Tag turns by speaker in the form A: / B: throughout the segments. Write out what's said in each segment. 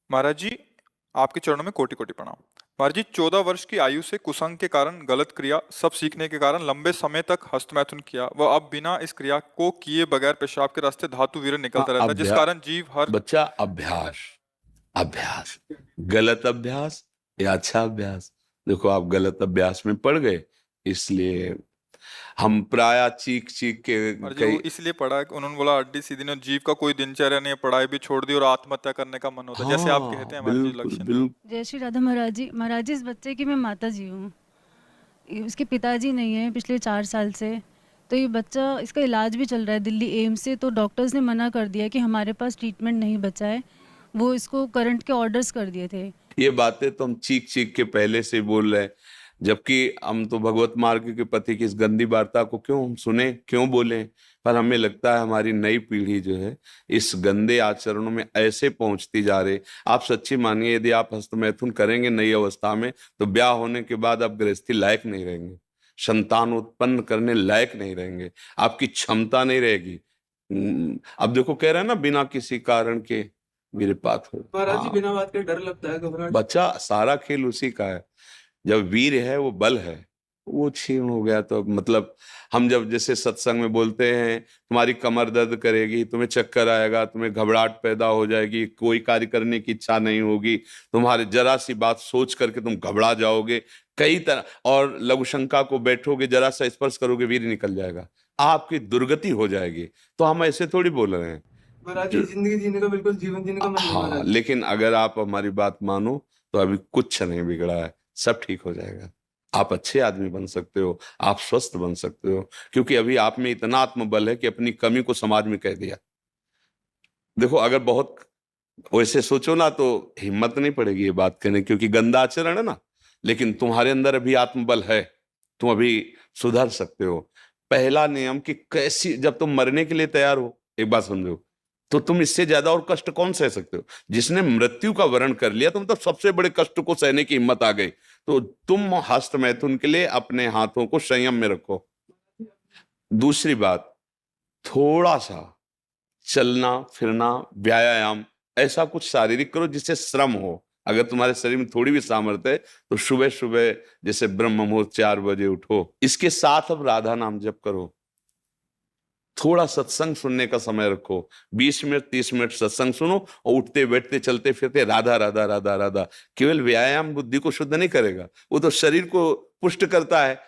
A: महाराज जी, आपके चरणों में कोटि कोटि प्रणाम। महाराज जी, 14 वर्ष की आयु से कुसंग के कारण गलत क्रिया सब सीखने के कारण लंबे समय तक हस्तमैथुन किया, वह अब बिना इस क्रिया को किए बगैर पेशाब के रास्ते धातु वीर्य
B: हाँ,
A: निकलता रहता है, जिस
B: अभ्यास।
A: कारण जीव हर
B: बच्चा, अभ्यास। अभ्यास, गलत अभ्यास या अच्छा अभ्यास। देखो, आप गलत अभ्यास में पड़ गए, इसलिए हम प्राय चीख चीख के
A: महाराज जी,
B: कई।
A: वो इसलिए पढ़ा कि उन्होंने बोला अड्डी सीधी ने जीव का कोई दिनचर्या नहीं है, पढ़ाई भी छोड़ दी और आत्महत्या करने का मन होता है, जैसे आप कहते
B: हाँ,
A: हैं महाराज जी
B: बिल्कुल
A: लक्षण।
B: बिल्कुल।
C: जय श्री राधा महाराज जी। महाराज जी, इस बच्चे की मैं माता जी हूँ। इसके पिताजी नहीं है पिछले 4 साल से। तो ये बच्चा, इसका इलाज भी चल रहा है दिल्ली एम्स से। तो डॉक्टर्स ने मना कर दिया कि हमारे पास ट्रीटमेंट नहीं बचा है। वो इसको करंट के ऑर्डर्स कर दिए थे।
B: ये बातें तो हम चीख चीख के पहले से बोल रहे हैं, जबकि हम तो भगवत मार्ग के पति की इस गंदी वार्ता को क्यों हम सुने, क्यों बोले। पर हमें लगता है हमारी नई पीढ़ी जो है इस गंदे आचरणों में ऐसे पहुंचती जा रही। आप सच्ची मानिए, यदि आप हस्तमैथुन करेंगे नई अवस्था में, तो ब्याह होने के बाद आप गृहस्थी लायक नहीं रहेंगे, संतान उत्पन्न करने लायक नहीं रहेंगे, आपकी क्षमता नहीं रहेगी। अब देखो, कह रहे हैं ना, बिना किसी कारण के वीरपात हो।
D: महाराज जी,
B: हाँ,
D: बिना बात के डर लगता है, घबराहट।
B: बच्चा, सारा खेल उसी का है। जब वीर है, वो बल है, वो क्षीण हो गया तो मतलब हम जब जैसे सत्संग में बोलते हैं, तुम्हारी कमर दर्द करेगी, तुम्हें चक्कर आएगा, तुम्हें घबराहट पैदा हो जाएगी, कोई कार्य करने की इच्छा नहीं होगी, तुम्हारे जरा सी बात सोच करके तुम घबरा जाओगे कई तरह, और लघु शंका को बैठोगे, जरा सा स्पर्श करोगे, वीर निकल जाएगा, आपकी दुर्गति हो जाएगी। तो हम ऐसे थोड़ी बोल रहे हैं।
D: महाराज जी, जिंदगी जीने का बिल्कुल जीवन जीने का मन नहीं
B: हाँ,
D: महाराज।
B: लेकिन अगर आप हमारी बात मानो तो अभी कुछ नहीं बिगड़ा है, सब ठीक हो जाएगा। आप अच्छे आदमी बन सकते हो, आप स्वस्थ बन सकते हो, क्योंकि अभी आप में इतना आत्मबल है कि अपनी कमी को समाज में कह दिया। देखो, अगर बहुत वैसे सोचो ना तो हिम्मत नहीं पड़ेगी ये बात कहने, क्योंकि गंदा आचरण है ना। लेकिन तुम्हारे अंदर अभी आत्मबल है, तुम अभी सुधर सकते हो। पहला नियम कि कैसी, जब तुम मरने के लिए तैयार हो, एक बात समझो, तो तुम इससे ज्यादा और कष्ट कौन सह सकते हो। जिसने मृत्यु का वरण कर लिया, तुम तो सबसे बड़े कष्ट को सहने की हिम्मत आ गई। तो तुम हस्त मैथुन के लिए अपने हाथों को संयम में रखो। दूसरी बात, थोड़ा सा चलना फिरना, व्यायाम, ऐसा कुछ शारीरिक करो जिससे श्रम हो। अगर तुम्हारे शरीर में थोड़ी भी सामर्थ्य है तो सुबह सुबह जैसे ब्रह्म मुहूर्त 4 बजे उठो। इसके साथ अब राधा नाम जप करो। थोड़ा सत्संग सुनने का समय रखो, 20 मिनट 30 मिनट सत्संग सुनो, और उठते बैठते चलते फिरते राधा राधा राधा राधा। केवल व्यायाम बुद्धि को शुद्ध नहीं करेगा, वो तो शरीर को पुष्ट करता है,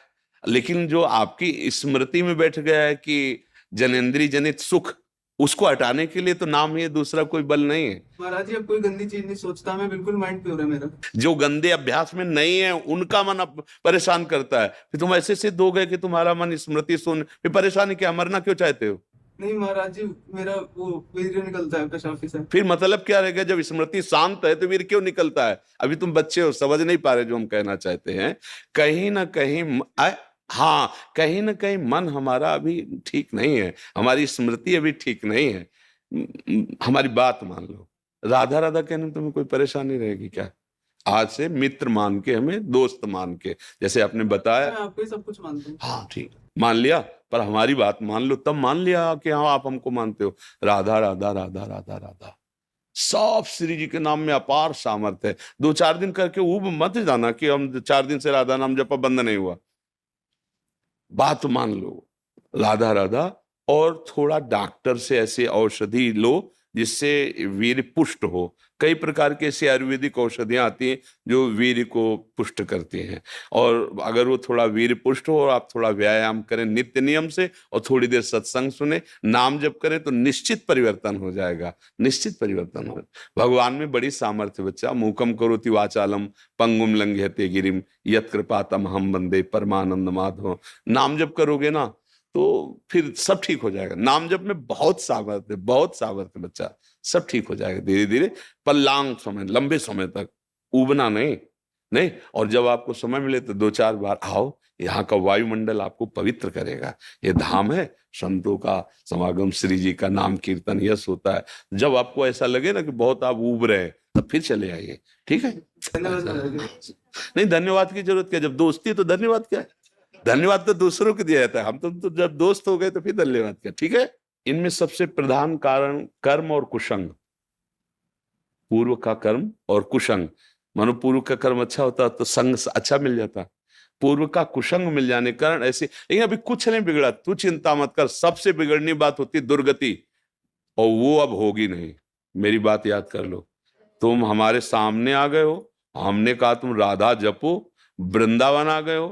B: लेकिन जो आपकी स्मृति में बैठ गया है कि जनेंद्रिय जनित सुख, उसको हटाने के लिए तो नाम ही है, दूसरा कोई बल नहीं है।
D: महाराज जी, अब कोई गंदी चीज नहीं सोचता, मैं बिल्कुल माइंड प्योर है मेरा।
B: जो गंदे अभ्यास में नहीं है उनका मन अब परेशान करता है। फिर तुम ऐसे सिद्ध हो गए कि तुम्हारा मन स्मृति सुन, फिर परेशानी क्या, मरना क्यों चाहते हो।
D: नहीं महाराज जी, मेरा वो वीर्य निकलता है पेशाब से।
B: फिर मतलब क्या रहेगा, जब स्मृति शांत है तो वीर क्यों निकलता है। अभी तुम बच्चे हो, समझ नहीं पा रहे जो हम कहना चाहते हैं। कहीं ना कहीं हाँ, कहीं ना कहीं मन हमारा अभी ठीक नहीं है, हमारी स्मृति अभी ठीक नहीं है। हमारी बात मान लो, राधा राधा कहने में तुम्हें कोई परेशानी रहेगी क्या। आज से मित्र मान के, हमें दोस्त मान के, जैसे आपने बताया।
D: मैं आपको ही सब कुछ मानता हूँ।
B: हाँ ठीक, मान लिया, पर हमारी बात मान लो, तब मान लिया कि हाँ आप हमको मानते हो। राधा राधा राधा राधा राधा, सब श्री जी के नाम में अपार सामर्थ्य है। 2-4 दिन करके ऊब मत जाना कि हम 4 दिन से राधा नाम जपा, बंद नहीं हुआ। बात मान लो, राधा राधा, और थोड़ा डॉक्टर से ऐसे औषधि लो जिससे वीर्य पुष्ट हो। कई प्रकार के ऐसी आयुर्वेदिक औषधियां आती हैं जो वीर्य को पुष्ट करती हैं। और अगर वो थोड़ा वीर्य पुष्ट हो और आप थोड़ा व्यायाम करें नित्य नियम से, और थोड़ी देर सत्संग सुने, नाम जप करें, तो निश्चित परिवर्तन हो जाएगा, निश्चित परिवर्तन हो। भगवान में बड़ी सामर्थ्य बच्चा। मूकम करोति वाचालम पंगुम लंघयते गिरिम यत् कृपातम हम वंदे परमानंद माधव। नाम जप करोगे ना तो फिर सब ठीक हो जाएगा। नाम जप में बहुत सामर्थ्य, बहुत सामर्थ्य बच्चा, सब ठीक हो जाएगा धीरे धीरे, पर लॉन्ग समय, लंबे समय तक, उबना नहीं। नहीं, और जब आपको समय मिले तो 2-4 बार आओ, यहाँ का वायुमंडल आपको पवित्र करेगा। ये धाम है संतों का समागम, श्री जी का नाम कीर्तन यश होता है। जब आपको ऐसा लगे ना कि बहुत आप उब रहे हैं, तब फिर चले आइए, ठीक है।
D: धन्यवाद महाराज जी।
B: नहीं, धन्यवाद की जरूरत क्या, जब दोस्ती है तो धन्यवाद क्या है। धन्यवाद तो दूसरों को दिया जाता है, हम तो जब दोस्त हो गए तो फिर धन्यवाद क्या, ठीक है। इनमें सबसे प्रधान कारण कर्म और कुसंग, पूर्व का कर्म और कुसंग, मानो पूर्व का कर्म अच्छा होता तो संग अच्छा मिल जाता, पूर्व का कुसंग मिल जाने के कारण ऐसे। लेकिन अभी कुछ नहीं बिगड़ा, तू चिंता मत कर। सबसे बिगड़नी बात होती है दुर्गति, और वो अब होगी नहीं। मेरी बात याद कर लो, तुम हमारे सामने आ गए हो, हमने कहा तुम राधा जपो, वृंदावन आ गए हो,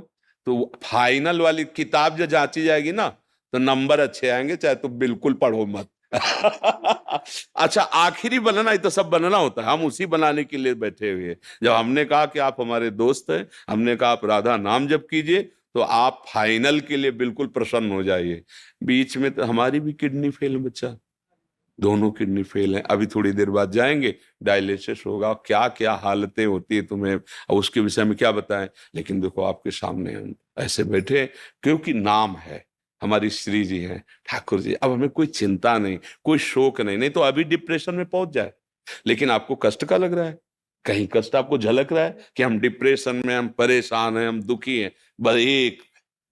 B: तो फाइनल वाली किताब जो जांची जाएगी ना, तो नंबर अच्छे आएंगे, चाहे तुम बिल्कुल पढ़ो मत। अच्छा, आखिरी बनना ही तो सब बनना होता है, हम उसी बनाने के लिए बैठे हुए हैं। जब हमने कहा कि आप हमारे दोस्त हैं, हमने कहा आप राधा नाम जप कीजिए, तो आप फाइनल के लिए बिल्कुल प्रसन्न हो जाइए। बीच में तो हमारी भी किडनी फेल है बच्चा, दोनों किडनी फेल हैं। अभी थोड़ी देर बाद जाएंगे, डायलिसिस होगा, क्या क्या हालतें होती है तुम्हें, और उसके विषय में क्या बताएं। लेकिन देखो आपके सामने हम ऐसे बैठे, क्योंकि नाम है, हमारी श्री जी हैं, ठाकुर जी। अब हमें कोई चिंता नहीं, कोई शोक नहीं, नहीं तो अभी डिप्रेशन में पहुंच जाए। लेकिन आपको कष्ट का लग रहा है, कहीं कष्ट आपको झलक रहा है कि हम डिप्रेशन में, हम परेशान हैं, हम दुखी हैं।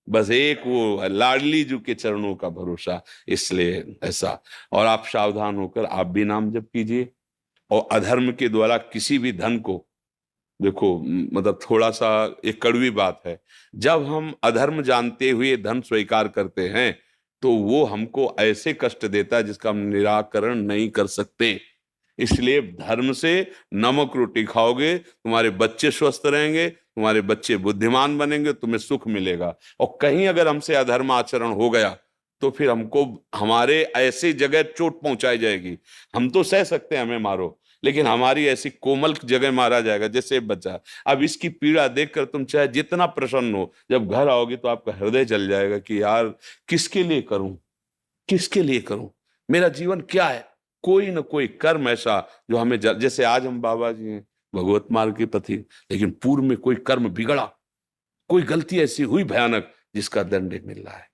B: बस एक वो लाडली जी के चरणों का भरोसा, इसलिए ऐसा। और आप सावधान होकर आप भी नाम जप कीजिए। और अधर्म के द्वारा किसी भी धन को, देखो मतलब थोड़ा सा एक कड़वी बात है, जब हम अधर्म जानते हुए धन स्वीकार करते हैं तो वो हमको ऐसे कष्ट देता है जिसका हम निराकरण नहीं कर सकते। इसलिए धर्म से नमक रोटी खाओगे, तुम्हारे बच्चे स्वस्थ रहेंगे, तुम्हारे बच्चे बुद्धिमान बनेंगे, तुम्हें सुख मिलेगा। और कहीं अगर हमसे अधर्म आचरण हो गया तो फिर हमको हमारे ऐसी जगह चोट पहुंचाई जाएगी। हम तो सह सकते हैं, हमें मारो, लेकिन हमारी ऐसी कोमल जगह मारा जाएगा जैसे बच्चा। अब इसकी पीड़ा देखकर तुम चाहे जितना प्रसन्न हो, जब घर आओगे तो आपका हृदय जल जाएगा कि यार किसके लिए करूं, किसके लिए करूं, मेरा जीवन क्या है। कोई ना कोई कर्म ऐसा जो हमें जैसे आज हम बाबा जी हैं, भगवत मार्ग के पथी, लेकिन पूर्व में कोई कर्म बिगड़ा, कोई गलती ऐसी हुई भयानक जिसका दंड मिल रहा है।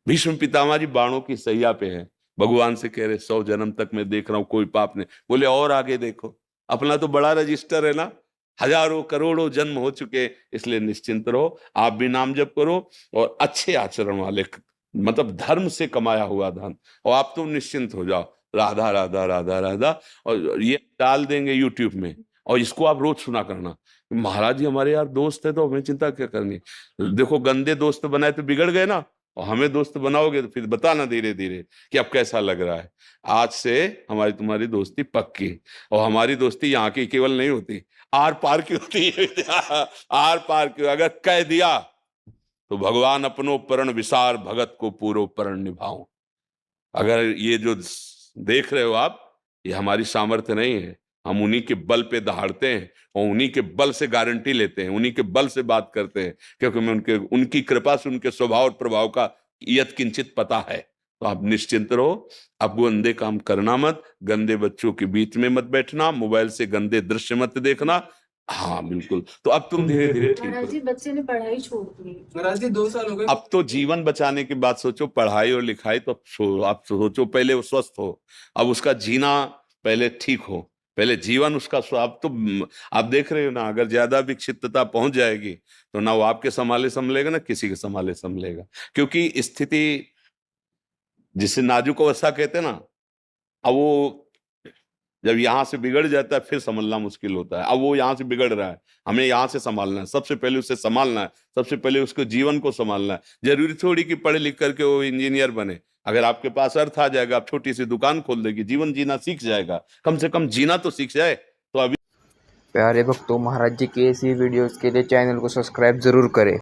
B: भीष्म पितामह जी बाणों की सैया पे हैं, भगवान से कह रहे 100 जन्म तक मैं देख रहा हूं कोई पाप नहीं। बोले और आगे देखो, अपना तो बड़ा रजिस्टर है ना, हजारों करोड़ों जन्म हो चुके, इसलिए निश्चिंत रहो। आप भी नाम जप करो और अच्छे आचरण वाले, मतलब धर्म से कमाया हुआ धन, और आप तो निश्चिंत हो जाओ। राधा राधा राधा राधा, और ये डाल देंगे यूट्यूब में, और इसको आप रोज सुना करना। महाराज जी हमारे यार दोस्त है, तो हमें चिंता क्या करनी। देखो गंदे दोस्त बनाए तो बिगड़ गए ना, और हमें दोस्त बनाओगे तो फिर बताना धीरे धीरे कि अब कैसा लग रहा है। आज से हमारी तुम्हारी दोस्ती पक्की, और हमारी दोस्ती यहाँ की केवल नहीं होती, आर पार की होती है। आर पार की, अगर कह दिया तो भगवान अपनो परण विसार, भगत को पूरो परण निभाऊं। अगर ये जो देख रहे हो आप, ये हमारी सामर्थ्य नहीं है, हम उन्हीं के बल पे दहाड़ते हैं, और उन्हीं के बल से गारंटी लेते हैं, उन्हीं के बल से बात करते हैं, क्योंकि हमें उनकी कृपा से उनके स्वभाव और प्रभाव का यत किंचित पता है। तो आप निश्चिंत रहो, आप गंदे काम करना मत, गंदे बच्चों के बीच में मत बैठना, मोबाइल से गंदे दृश्य मत देखना। हाँ बिल्कुल, तो अब तुम धीरे धीरे ठीक
E: महाराज जी
B: हो।
E: बच्चे ने पढ़ाई छोड़ दी।
D: महाराज जी 2 साल हो गए।
B: अब तो जीवन बचाने की बात सोचो, पढ़ाई और लिखाई तो आप सोचो, पहले वो स्वस्थ हो, अब उसका जीना पहले ठीक हो, पहले जीवन उसका अब तो आप देख रहे हो ना, अगर ज्यादा विक्षिप्तता पहुंच जाएगी तो ना वो आपके संभाले संभलेगा, ना किसी के संभाले संभलेगा। क्योंकि स्थिति जिसे नाजुक अवस्था कहते हैं ना, अब वो जब यहां से बिगड़ जाता है फिर संभलना मुश्किल होता है। अब वो यहां से बिगड़ रहा है, हमें यहां से संभालना है, सबसे पहले उसे संभालना है, सबसे पहले उसको जीवन को संभालना है। जरूरी थोड़ी कि पढ़े लिख करके वो इंजीनियर बने। अगर आपके पास अर्थ आ जाएगा, आप छोटी सी दुकान खोल देगी, जीवन जीना सीख जाएगा, कम से कम जीना तो सीख जाए। तो अभी
F: प्यारे भक्तों, महाराज जी की ऐसी वीडियोस के लिए चैनल को सब्सक्राइब जरूर करें।